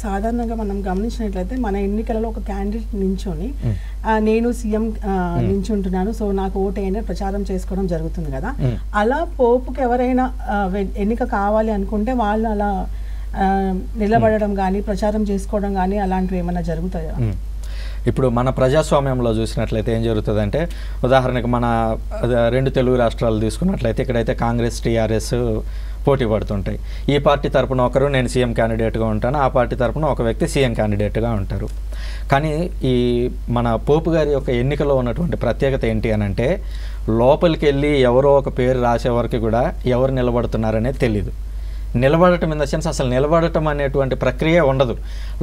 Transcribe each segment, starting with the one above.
సాధారణంగా మనం గమనించినట్లయితే మన ఎన్నికలలో ఒక క్యాండిడేట్ నించొని నేను సీఎం నించుంటున్నాను, సో నాకు ఓటేయని ప్రచారం చేసుకోవడం జరుగుతుంది కదా. అలా పోపుకి ఎవరైనా ఎన్నిక కావాలి అనుకుంటే వాళ్ళు అలా నిలబడడం కానీ ప్రచారం చేసుకోవడం కానీ అలాంటివి ఏమైనా జరుగుతాయా? ఇప్పుడు మన ప్రజాస్వామ్యంలో చూసినట్లయితే ఏం జరుగుతుందంటే, ఉదాహరణకు మన 2 తెలుగు రాష్ట్రాలు తీసుకున్నట్లయితే ఇక్కడైతే కాంగ్రెస్ టీఆర్ఎస్ పోటీ పడుతుంటాయి. ఈ పార్టీ తరపున ఒకరు నేను సీఎం క్యాండిడేట్గా ఉంటాను, ఆ పార్టీ తరపున ఒక వ్యక్తి సీఎం క్యాండిడేట్గా ఉంటారు. కానీ ఈ మన పోపు గారి యొక్క ఎన్నికలో ఉన్నటువంటి ప్రత్యేకత ఏంటి అని అంటే, లోపలికి వెళ్ళి ఎవరో ఒక పేరు రాసే వరకు కూడా ఎవరు నిలబడుతున్నారనేది తెలీదు. నిలబడటం ఇన్ ద సెన్స్ అసలు నిలబడటం అనేటువంటి ప్రక్రియ ఉండదు.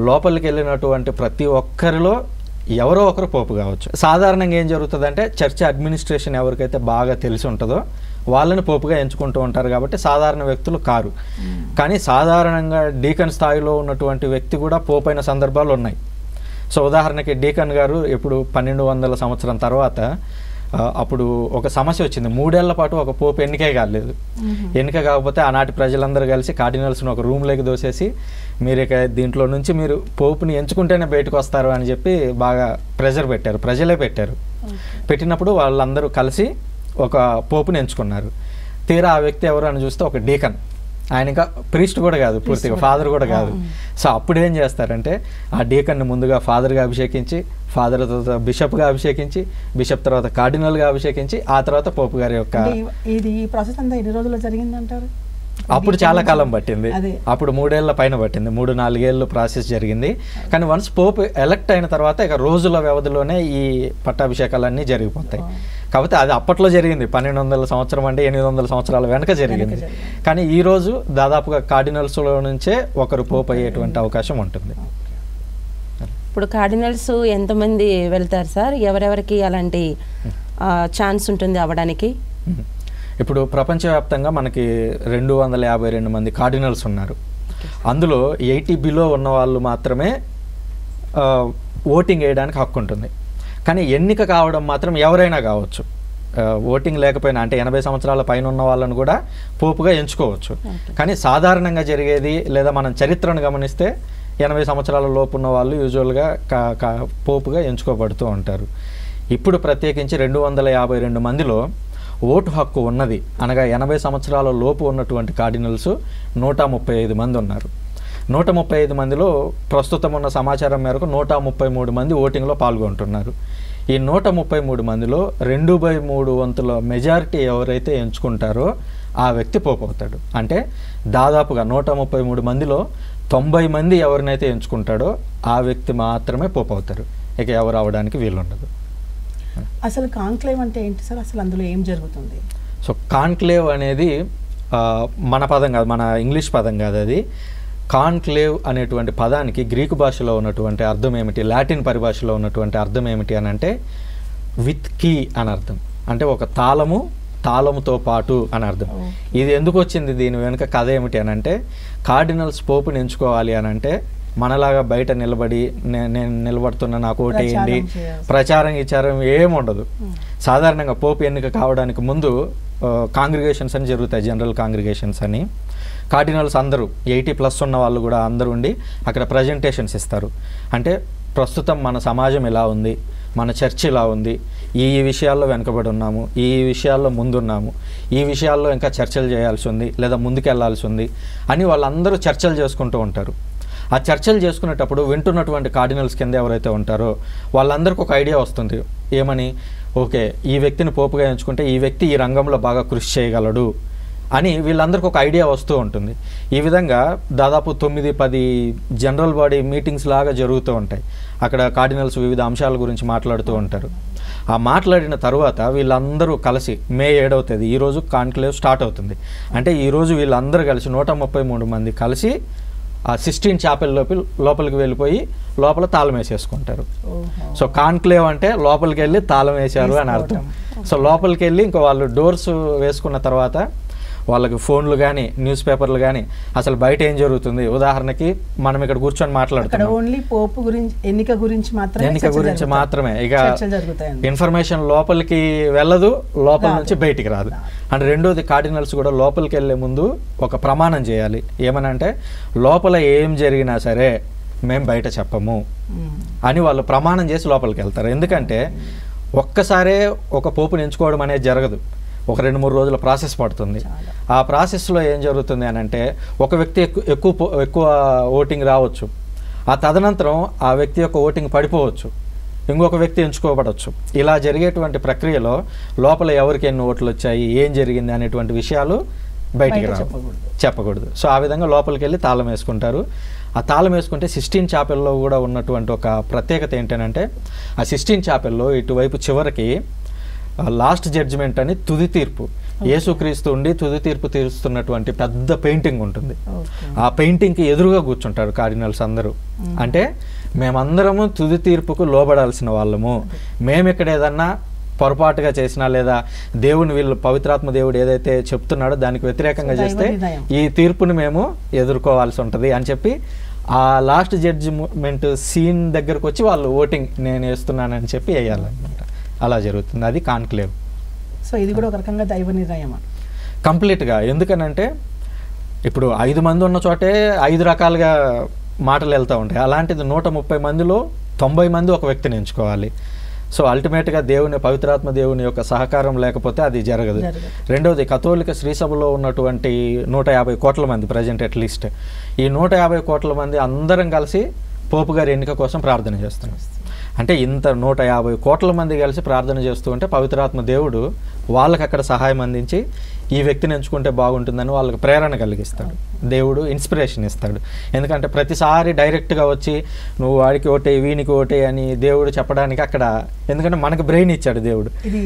లోపలికి వెళ్ళినటువంటి ప్రతి ఒక్కరిలో ఎవరో ఒకరు పోపు కావచ్చు. సాధారణంగా ఏం జరుగుతుందంటే, చర్చ్ అడ్మినిస్ట్రేషన్ ఎవరికైతే బాగా తెలిసి ఉంటుందో వాళ్ళని పోపుగా ఎంచుకుంటూ ఉంటారు కాబట్టి సాధారణ వ్యక్తులు కారు. కానీ సాధారణంగా డీకన్ స్థాయిలో ఉన్నటువంటి వ్యక్తి కూడా పోపు అయిన సందర్భాలు ఉన్నాయి. సో ఉదాహరణకి డీకన్ గారు ఎప్పుడు 1200 సంవత్సరం తర్వాత అప్పుడు ఒక సమస్య వచ్చింది. 3 ఏళ్ల పాటు ఒక పోపు ఎన్నికే కాలేదు. ఎన్నిక కాకపోతే ఆనాటి ప్రజలందరూ కలిసి కార్డినల్స్ని ఒక రూమ్లోకి దోసేసి మీరు ఇక దీంట్లో నుంచి మీరు పోపుని ఎంచుకుంటేనే బయటకు వస్తారు అని చెప్పి బాగా ప్రెజర్ పెట్టారు. ప్రజలే పెట్టారు. పెట్టినప్పుడు వాళ్ళందరూ కలిసి ఒక పోపుని ఎంచుకున్నారు. తీరా ఆ వ్యక్తి ఎవరు అని చూస్తే ఒక డీకన్. ఆయన ఇంకా ప్రీస్ట్ కూడా కాదు, పూర్తిగా ఫాదర్ కూడా కాదు. సో అప్పుడు ఏం చేస్తారంటే, ఆ డీకన్ని ముందుగా ఫాదర్గా అభిషేకించి, ఫాదర్ తర్వాత బిషప్గా అభిషేకించి, బిషప్ తర్వాత కార్డినల్గా అభిషేకించి, ఆ తర్వాత పోపు గారి యొక్క ఇది ప్రాసెస్ అంతా ఎన్ని రోజుల్లో జరిగిందంటారు? అప్పుడు చాలా కాలం పట్టింది. అప్పుడు 3 ఏళ్ల పైన పట్టింది, 3-4 ఏళ్ళు ప్రాసెస్ జరిగింది. కానీ వన్స్ పోప్ ఎలక్ట్ అయిన తర్వాత ఇక రోజుల వ్యవధిలోనే ఈ పట్టాభిషేకాలన్నీ జరిగిపోతాయి. కాకపోతే అది అప్పట్లో జరిగింది, 1200 సంవత్సరం అంటే 800 సంవత్సరాల వెనక జరిగింది. కానీ ఈ రోజు దాదాపుగా కార్డినల్స్లో నుంచే ఒకరు పోప్ అయ్యేటువంటి అవకాశం ఉంటుంది. ఇప్పుడు కార్డినల్స్ ఎంతమంది వెళ్తారు సార్? ఎవరెవరికి అలాంటి ఛాన్స్ ఉంటుంది అవ్వడానికి? ఇప్పుడు ప్రపంచవ్యాప్తంగా మనకి 252 మంది కార్డినల్స్ ఉన్నారు. అందులో 80 బిలో ఉన్న వాళ్ళు మాత్రమే ఓటింగ్ వేయడానికి హక్కు ఉంటుంది. కానీ ఎన్నిక కావడం మాత్రం ఎవరైనా కావచ్చు. ఓటింగ్ లేకపోయినా అంటే 80 సంవత్సరాల పైన ఉన్న వాళ్ళని కూడా పోపుగా ఎంచుకోవచ్చు. కానీ సాధారణంగా జరిగేది, లేదా మనం చరిత్రను గమనిస్తే 80 సంవత్సరాల లోపు ఉన్న వాళ్ళు యూజువల్గా పోపుగా ఎంచుకోబడుతూ ఉంటారు. ఇప్పుడు ప్రత్యేకించి 252 మందిలో ఓటు హక్కు ఉన్నది అనగా 80 సంవత్సరాల లోపు ఉన్నటువంటి కార్డినల్స్ 135 మంది ఉన్నారు. 135 మందిలో ప్రస్తుతం ఉన్న సమాచారం మేరకు 133 మంది ఓటింగ్లో పాల్గొంటున్నారు. ఈ 133 మందిలో 2/3 వంతుల మెజారిటీ ఎవరైతే ఎంచుకుంటారో ఆ వ్యక్తి పోపు అవుతాడు. అంటే దాదాపుగా 133 మందిలో 90 మంది ఎవరినైతే ఎంచుకుంటాడో ఆ వ్యక్తి మాత్రమే పోపు అవుతారు. ఇక ఎవరు అవడానికి వీలుండదు. అసలు కాన్క్లేవ్ అంటే ఏంటి సార్? అసలు అందులో ఏం జరుగుతుంది? సో కాన్క్లేవ్ అనేది మన పదం కాదు, మన ఇంగ్లీష్ పదం కాదు. అది కాన్క్లేవ్ అనేటువంటి పదానికి గ్రీకు భాషలో ఉన్నటువంటి అర్థం ఏమిటి, లాటిన్ పరిభాషలో ఉన్నటువంటి అర్థం ఏమిటి అని అంటే విత్ కీ అని అర్థం. అంటే ఒక తాళముతో పాటు అని అర్థం. ఇది ఎందుకు వచ్చింది, దీని వెనుక కథ ఏమిటి అని అంటే, కార్డినల్స్ పోపుని ఎంచుకోవాలి అని అంటే మనలాగా బయట నిలబడి నేను నిలబడుతున్న నాకు ఓటేయండి, ప్రచారం ఇచ్చారం ఏముండదు. సాధారణంగా పోపు ఎన్నిక కావడానికి ముందు కాంగ్రిగేషన్స్ అని జరుగుతాయి, జనరల్ కాంగ్రిగేషన్స్ అని. కార్డినల్స్ అందరూ 80+ ఉన్న వాళ్ళు కూడా అందరూ ఉండి అక్కడ ప్రజెంటేషన్స్ ఇస్తారు. అంటే ప్రస్తుతం మన సమాజం ఇలా ఉంది, మన చర్చ్ ఇలా ఉంది, ఈ విషయాల్లో వెనుకబడి ఉన్నాము, ఈ విషయాల్లో ముందున్నాము, ఈ విషయాల్లో ఇంకా చర్చలు చేయాల్సి ఉంది లేదా ముందుకెళ్లాల్సి ఉంది అని వాళ్ళందరూ చర్చలు చేసుకుంటూ ఉంటారు. ఆ చర్చలు చేసుకునేటప్పుడు వింటున్నటువంటి కార్డినల్స్ కింద ఎవరైతే ఉంటారో వాళ్ళందరికీ ఒక ఐడియా వస్తుంది. ఏమని, ఓకే ఈ వ్యక్తిని పోపుగా ఎంచుకుంటే ఈ వ్యక్తి ఈ రంగంలో బాగా కృషి చేయగలడు అని వీళ్ళందరికీ ఒక ఐడియా వస్తూ ఉంటుంది. ఈ విధంగా దాదాపు 9-10 జనరల్ బాడీ మీటింగ్స్ లాగా జరుగుతూ ఉంటాయి. అక్కడ కార్డినల్స్ వివిధ అంశాల గురించి మాట్లాడుతూ ఉంటారు. ఆ మాట్లాడిన తర్వాత వీళ్ళందరూ కలిసి మే 7వ తేదీ ఈరోజు కాన్క్లేవ్ స్టార్ట్ అవుతుంది. అంటే ఈరోజు వీళ్ళందరూ కలిసి 133 మంది కలిసి ఆ సిస్టీన్ చాపెల్ లోపలికి వెళ్ళిపోయి లోపల తాళం వేసేసుకుంటారు. సో కాన్క్లేవ్ అంటే లోపలికి వెళ్ళి తాళం వేశారు అని అర్థం. సో లోపలికి వెళ్ళి ఇంకా వాళ్ళు డోర్స్ వేసుకున్న తర్వాత వాళ్ళకి ఫోన్లు కానీ న్యూస్ పేపర్లు కానీ అసలు బయట ఏం జరుగుతుంది, ఉదాహరణకి మనం ఇక్కడ కూర్చొని మాట్లాడుతున్నాం, ఓన్లీ పోపు గురించి ఎన్నిక గురించి మాత్రమే ఇక ఇన్ఫర్మేషన్ లోపలికి వెళ్ళదు, లోపల నుంచి బయటికి రాదు. అంటే రెండోది కార్డినల్స్ కూడా లోపలికి వెళ్ళే ముందు ఒక ప్రమాణం చేయాలి. ఏమనంటే లోపల ఏం జరిగినా సరే మేము బయట చెప్పము అని వాళ్ళు ప్రమాణం చేసి లోపలికి వెళ్తారు. ఎందుకంటే ఒక్కసారే ఒక పోపుని ఎంచుకోవడం అనేది జరగదు, ఒక 2-3 రోజుల ప్రాసెస్ పడుతుంది. ఆ ప్రాసెస్లో ఏం జరుగుతుంది అని అంటే ఒక వ్యక్తి ఎక్కువ ఓటింగ్ రావచ్చు, ఆ తదనంతరం ఆ వ్యక్తి యొక్క ఓటింగ్ పడిపోవచ్చు, ఇంకొక వ్యక్తి ఎంచుకోబడవచ్చు. ఇలా జరిగేటువంటి ప్రక్రియలో లోపల ఎవరికి ఎన్ని ఓట్లు వచ్చాయి, ఏం జరిగింది అనేటువంటి విషయాలు బయటికి చెప్పకూడదు. సో ఆ విధంగా లోపలికి వెళ్ళి తాళం వేసుకుంటారు. ఆ తాళం వేసుకుంటే సిస్టీన్ చాపెల్లో కూడా ఉన్నటువంటి ఒక ప్రత్యేకత ఏంటంటే ఆ సిస్టీన్ చాపెల్లో ఇటువైపు చివరికి లాస్ట్ జడ్జిమెంట్ అని తుది తీర్పు, యేసుక్రీస్తు ఉండి తుది తీర్పు తీరుస్తున్నటువంటి పెద్ద పెయింటింగ్ ఉంటుంది. ఆ పెయింటింగ్కి ఎదురుగా కూర్చుంటారు కార్డినల్స్ అందరూ. అంటే మేమందరము తుది తీర్పుకు లోబడాల్సిన వాళ్ళము, మేము ఇక్కడ ఏదన్నా పొరపాటుగా చేసినా లేదా దేవుని వీళ్ళు పవిత్రాత్మ దేవుడు ఏదైతే చెప్తున్నాడో దానికి వ్యతిరేకంగా చేస్తే ఈ తీర్పుని మేము ఎదుర్కోవాల్సి ఉంటుంది అని చెప్పి ఆ లాస్ట్ జడ్జిమెంట్ సీన్ దగ్గరకు వచ్చి వాళ్ళు ఓటింగ్ నేను వేస్తున్నానని చెప్పి వేయాలన్నమాట. అలా జరుగుతుంది, అది కాన్క్లేవ్. సో ఇది కూడా ఒక రకంగా దైవ నిర్ణయం కంప్లీట్గా. ఎందుకనంటే ఇప్పుడు 5 మంది ఉన్న చోటే 5 రకాలుగా మాటలు వెళ్తూ ఉంటాయి. అలాంటిది 130 మందిలో 90 మంది ఒక వ్యక్తిని ఎంచుకోవాలి. సో అల్టిమేట్గా దేవుని పవిత్రాత్మ దేవుని యొక్క సహకారం లేకపోతే అది జరగదు. రెండవది కథోలిక శ్రీసభలో ఉన్నటువంటి 150 కోట్ల మంది ప్రజెంట్ అట్లీస్ట్, ఈ 150 కోట్ల మంది అందరం కలిసి పోపు గారి ఎన్నిక కోసం ప్రార్థన చేస్తున్నాం. అంటే ఇంత 150 కోట్ల మంది కలిసి ప్రార్థన చేస్తూ ఉంటే పవిత్రాత్మ దేవుడు వాళ్ళకి అక్కడ సహాయం అందించి ఈ వ్యక్తిని ఎంచుకుంటే బాగుంటుందని వాళ్ళకి ప్రేరణ కలిగిస్తాడు, దేవుడు ఇన్స్పిరేషన్ ఇస్తాడు. ఎందుకంటే ప్రతిసారి డైరెక్ట్గా వచ్చి నువ్వు వాడికి ఓటే వీనికి ఓటే అని దేవుడు చెప్పడానికి అక్కడ, ఎందుకంటే మనకు బ్రెయిన్ ఇచ్చాడు దేవుడు. ఇది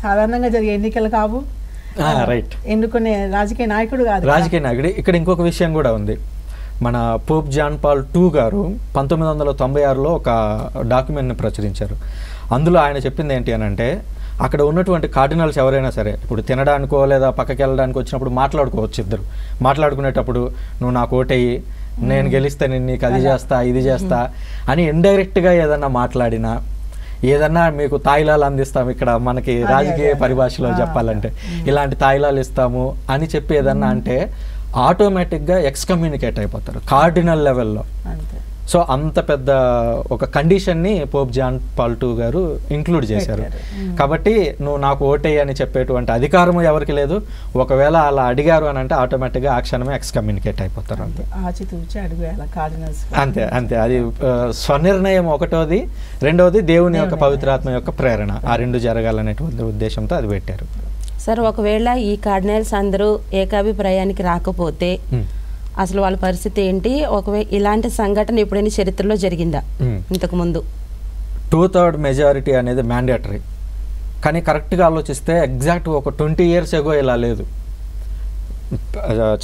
సాధారణంగా జరిగే ఎన్నికలు కావు, రైట్, ఎన్నుకునే రాజకీయ నాయకుడు కాదు, రాజకీయ నాయకుడు. ఇక్కడ ఇంకొక విషయం కూడా ఉంది. మన పోప్ జాన్ పాల్ II గారు 1996లో ఒక డాక్యుమెంట్ని ప్రచురించారు. అందులో ఆయన చెప్పింది ఏంటి అని అంటే అక్కడ ఉన్నటువంటి కార్డినల్స్ ఎవరైనా సరే ఇప్పుడు తినడానికో లేదా పక్కకి వెళ్ళడానికి వచ్చినప్పుడు మాట్లాడుకోవచ్చు, ఇద్దరు మాట్లాడుకునేటప్పుడు నువ్వు నాకు ఓటేయి, నేను గెలిస్తే నేను నీకు అది చేస్తా ఇది చేస్తా అని ఇండైరెక్ట్గా ఏదన్నా మాట్లాడినా, ఏదన్నా మీకు తాయిలాలు అందిస్తాము, ఇక్కడ మనకి రాజకీయ పరిభాషలో చెప్పాలంటే ఇలాంటి తాయిలాలు ఇస్తాము అని చెప్పి ఏదన్నా అంటే ఆటోమేటిక్గా ఎక్స్కమ్యూనికేట్ అయిపోతారు కార్డినల్ లెవెల్లో. సో అంత పెద్ద ఒక కండిషన్ని పోప్ జాన్ పాల్ II గారు ఇంక్లూడ్ చేశారు. కాబట్టి నువ్వు నాకు ఓటే అని చెప్పేటువంటి అధికారం ఎవరికి లేదు. ఒకవేళ అలా అడిగారు అని అంటే ఆటోమేటిక్గా ఆ క్షణమే ఎక్స్కమ్యూనికేట్ అయిపోతారు. అంతే అంతే అంతే అది స్వనిర్ణయం ఒకటోది, రెండవది దేవుని యొక్క పవిత్రాత్మ యొక్క ప్రేరణ, ఆ రెండు జరగాలనేటువంటి ఉద్దేశంతో అది పెట్టారు. సార్ ఒకవేళ ఈ కార్డినల్స్ అందరూ ఏకాభిప్రాయానికి రాకపోతే అసలు వాళ్ళ పరిస్థితి ఏంటి? ఒకవేళ ఇలాంటి సంఘటన ఎప్పుడైనా చరిత్రలో జరిగిందా ఇంతకు ముందు? 2/3 మెజారిటీ అనేది మ్యాండేటరీ, కానీ కరెక్ట్గా ఆలోచిస్తే ఎగ్జాక్ట్ ఒక 20 years ఎగో ఇలా లేదు.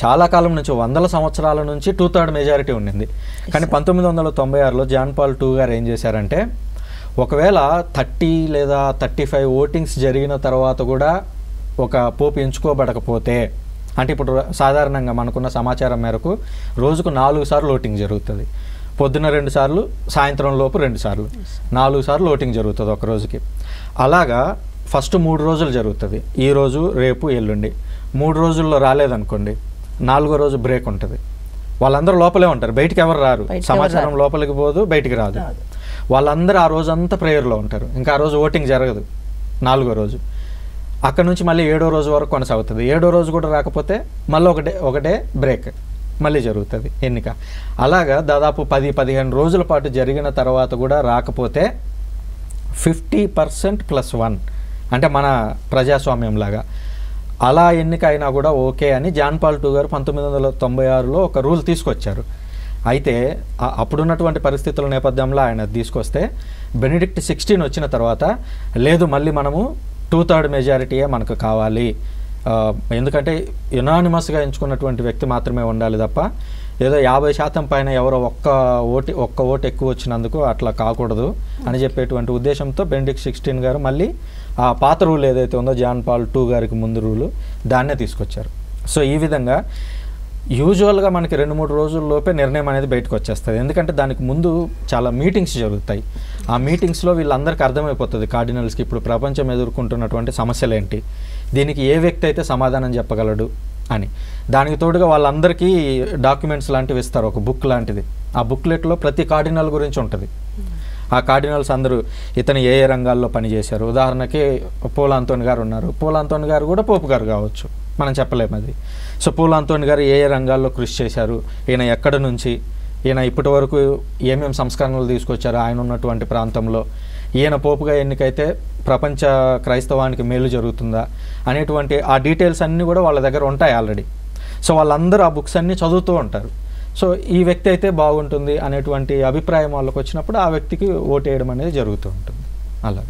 చాలా కాలం నుంచి 100 సంవత్సరాల నుంచి 2/3 మెజారిటీ ఉండింది. కానీ 1996లో జాన్ పాల్ II గారు ఏం చేశారంటే ఒకవేళ 30 లేదా 35 ఓటింగ్స్ జరిగిన తర్వాత కూడా ఒక పోపు ఎంచుకోబడకపోతే, అంటే ఇప్పుడు సాధారణంగా మనకున్న సమాచారం మేరకు రోజుకు 4 సార్లు ఓటింగ్ జరుగుతుంది. పొద్దున్న 2 సార్లు, సాయంత్రం లోపు 2 సార్లు, 4 సార్లు ఓటింగ్ జరుగుతుంది ఒక రోజుకి. అలాగా ఫస్ట్ 3 రోజులు జరుగుతుంది, ఈరోజు రేపు ఎల్లుండి. 3 రోజుల్లో రాలేదనుకోండి 4వ రోజు బ్రేక్ ఉంటుంది. వాళ్ళందరూ లోపలే ఉంటారు, బయటికి ఎవరు రారు, సమాచారం లోపలికి పోదు, బయటికి రాదు. వాళ్ళందరూ ఆ రోజంతా ప్రేయర్లో ఉంటారు. ఇంకా ఆ రోజు ఓటింగ్ జరగదు 4వ రోజు. అక్కడ నుంచి మళ్ళీ 7వ రోజు వరకు కొనసాగుతుంది. 7వ రోజు కూడా రాకపోతే మళ్ళీ ఒకటే బ్రేక్, మళ్ళీ జరుగుతుంది ఎన్నిక. అలాగా దాదాపు 10-15 రోజుల పాటు జరిగిన తర్వాత కూడా రాకపోతే 50% +1, అంటే మన ప్రజాస్వామ్యం లాగా అలా ఎన్నిక అయినా కూడా ఓకే అని జాన్ పాల్ II గారు 1996లో ఒక రూల్ తీసుకొచ్చారు. అయితే అప్పుడున్నటువంటి పరిస్థితుల నేపథ్యంలో ఆయన తీసుకొస్తే బెనిడిక్ట్ 16 వచ్చిన తర్వాత లేదు, మళ్ళీ మనము 2/3 మెజారిటీయే మనకు కావాలి, ఎందుకంటే యునానిమస్గా ఎంచుకున్నటువంటి వ్యక్తి మాత్రమే ఉండాలి తప్ప ఏదో 50% పైన ఎవరో ఒక్క ఓటు ఎక్కువ వచ్చినందుకు అట్లా కాకూడదు అని చెప్పేటువంటి ఉద్దేశంతో బెనిడిక్ట్ 16 గారు మళ్ళీ ఆ పాత రూల్ ఏదైతే ఉందో జాన్ పాల్ II గారికి ముందు రూలు దాన్నే తీసుకొచ్చారు. సో ఈ విధంగా యూజువల్గా మనకి 2-3 రోజుల్లోపే నిర్ణయం అనేది బయటకు వచ్చేస్తుంది. ఎందుకంటే దానికి ముందు చాలా మీటింగ్స్ జరుగుతాయి. ఆ మీటింగ్స్లో వీళ్ళందరికీ అర్థమైపోతుంది కార్డినల్స్కి ఇప్పుడు ప్రపంచం ఎదుర్కొంటున్నటువంటి సమస్యలు ఏంటి, దీనికి ఏ వ్యక్తి అయితే సమాధానం చెప్పగలడు, అని. దానికి తోడుగా వాళ్ళందరికీ డాక్యుమెంట్స్ లాంటివి ఇస్తారు, ఒక బుక్ లాంటిది. ఆ బుక్లెట్లో ప్రతి కార్డినల్ గురించి ఉంటుంది. ఆ కార్డినల్స్ అందరూ ఇతను ఏ ఏ రంగాల్లో పనిచేశారు. ఉదాహరణకి పోల్ ఆంటోని గారు ఉన్నారు. పోల్ ఆంటోని గారు కూడా పోపు గారు కావచ్చు, మనం చెప్పలేము అది. సో పోల్ ఆంటోని గారు ఏ ఏ రంగాల్లో కృషి చేశారు, ఈయన ఎక్కడి నుంచి, ఈయన ఇప్పటి వరకు ఏమేమి సంస్కరణలు తీసుకొచ్చారు ఆయన ఉన్నటువంటి ప్రాంతంలో, ఈయన పోపుగా ఎన్నికైతే ప్రపంచ క్రైస్తవానికి మేలు జరుగుతుందా అనేటువంటి ఆ డీటెయిల్స్ అన్నీ కూడా వాళ్ళ దగ్గర ఉంటాయి ఆల్రెడీ. సో వాళ్ళందరూ ఆ బుక్స్ అన్నీ చదువుతూ ఉంటారు. సో ఈ వ్యక్తి అయితే బాగుంటుంది అనేటువంటి అభిప్రాయం వాళ్ళకి వచ్చినప్పుడు ఆ వ్యక్తికి ఓటేయడం అనేది జరుగుతూ ఉంటుంది అలా.